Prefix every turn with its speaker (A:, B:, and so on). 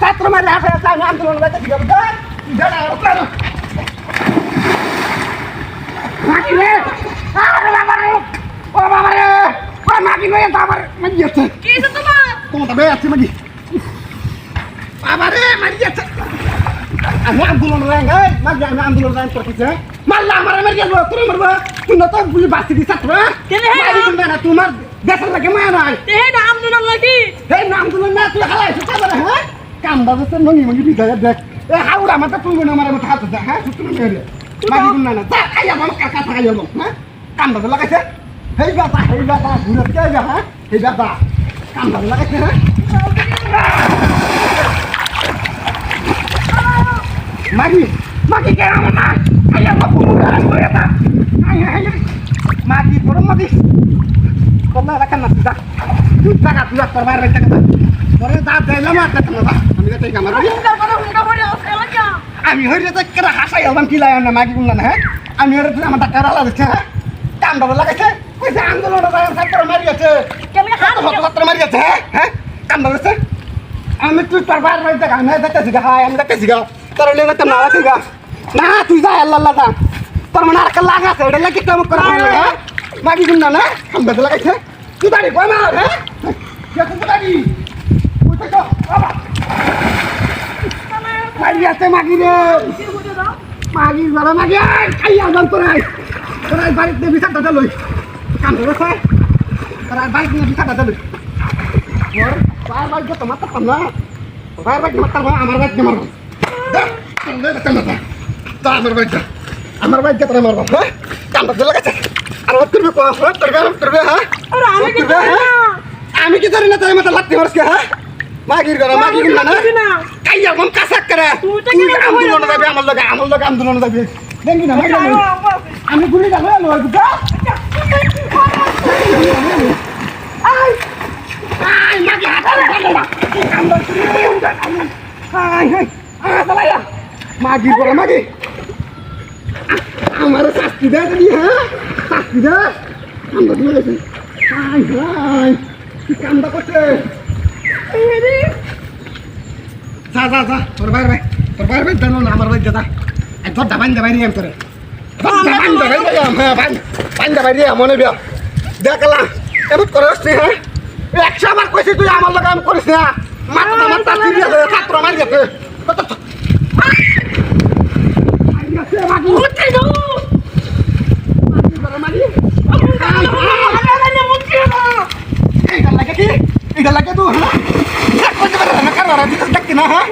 A: ছাত্র মারি আসে আমি আন্দোলন করতে কি করব মাগি রে আরে বাবা রে ও বাবা রে ও মাগি রে বাবা মাগি আছে
B: কি হইছে তোমার?
A: তোমার বে আছে মাগি বাবা রে মাগি আছে আমি আন্দোলন রাঙ্গাই মাগি আমি আন্দোলন রাং করতেছে মারলা আমার মারি গেল তোর মারবা তুই না তো বুঝি বাসি দি ছাত্র
B: কেনে হে
A: মারি তুমি না তোমার দেশের লাগে মায়া নাই
B: হে না আন্দোলন লাগি
A: এই নাম তুলো না তুই হালাই সুতা করে হ্যাঁ কাম বাজে মনি মনি বিদায় দেখ এ হাউড়া মাথা তুলবে না আমার মাথা হাতে হ্যাঁ তুমি মেরে মাগি গুন না যা খাইয়া বল কাকা খাইয়া বল হ্যাঁ কাম বাজে লাগাইছে হেই বাবা ঘুরে কে যা হ্যাঁ হেই বাবা কাম বাজে লাগাইছে হ্যাঁ মাগি কে আমার না খাইয়া বাপু মুড়া করে তা আই মাগি বড় মাগি কোনা রাখা না তুই টাকা তুই তোর বাইরে রাখতে কথা পরে দাঁত যাইলাম আর দেখলাম না আমি তো ঠিক আমার আমি হইরে তো কেরা হাসাই হলাম কি লাগাম না মাগি গুন না হ্যাঁ আমি হইরে তুই আমার টাকা রালা দিচ্ছে হ্যাঁ কাম দাও লাগাইছে কইছে আন্দোলন যায় ছাত্র মারি গেছে
B: কেমনে
A: কত ছাত্র মারি গেছে হ্যাঁ কাম দাও দিচ্ছে আমি তুই তোর বাইরে রাখতে আমি দেখতেছি গা হাই আমি দেখতেছি গা তোর লেগে তো না রাখি গা না তুই যা আল্লাহ আল্লাহ যা তোর মানে আর কাল লাগাছে এটা লাগি কাম করা হ্যাঁ মাগি গুন না কাম দাও লাগাইছে তুই বাড়ি কই না হ্যাঁ কে তুই বাড়ি কই তো বাবা মাগি আছে মাগি রে মাগি বড় মাগি খাইয়া বল তোরাই বাড়িতে বিছাটা দলই কাম করছে তোরাই বাড়িতে বিছাটা দলই ওর বাড়ি তো মাথা পাম না বাড়ি মাথা আমার বাড়িতে মারব দেখ তো আমার বাড়িতে তোরা মারব হ্যাঁ কাম করতে লাগাছে আর ওর করবে করবে হ্যাঁ
B: আরে আমি কি জানি না
A: আমি কি জানি না তাই মাথা লাগতে মারছ হ্যাঁ মাগির ঘর মাগি না না কাইয়া কোন কাসাক করে তুই আন্দোলন যাবে আমার লগে আন্দোলন যাবে দেখি না আমি গুলি যাবো লয় দুটো আই আই মাগি হাত না আই আই আলায়া মাগি ঘর মাগি আমার শাস্তি দে দিদি হ্যাঁ শাস্তি দে আমরা দিয়ে আই আই কি কামটা করছে যা তোর বাইরে জানো না আমার বাইরে যা একদম দাবান দাবাই নিয়ে তোরে বান দাবাই দিয়ে মনে বিয়া দেখলা এবার করে আসছি হ্যাঁ 100 বার কইছি তুই আমার লগে আমি করিস না মাথা সিরিয়াস হয়ে ছাত্র মারি গেছে এটা লাগে তুই হ্যাঁ দেখতে না হ্যাঁ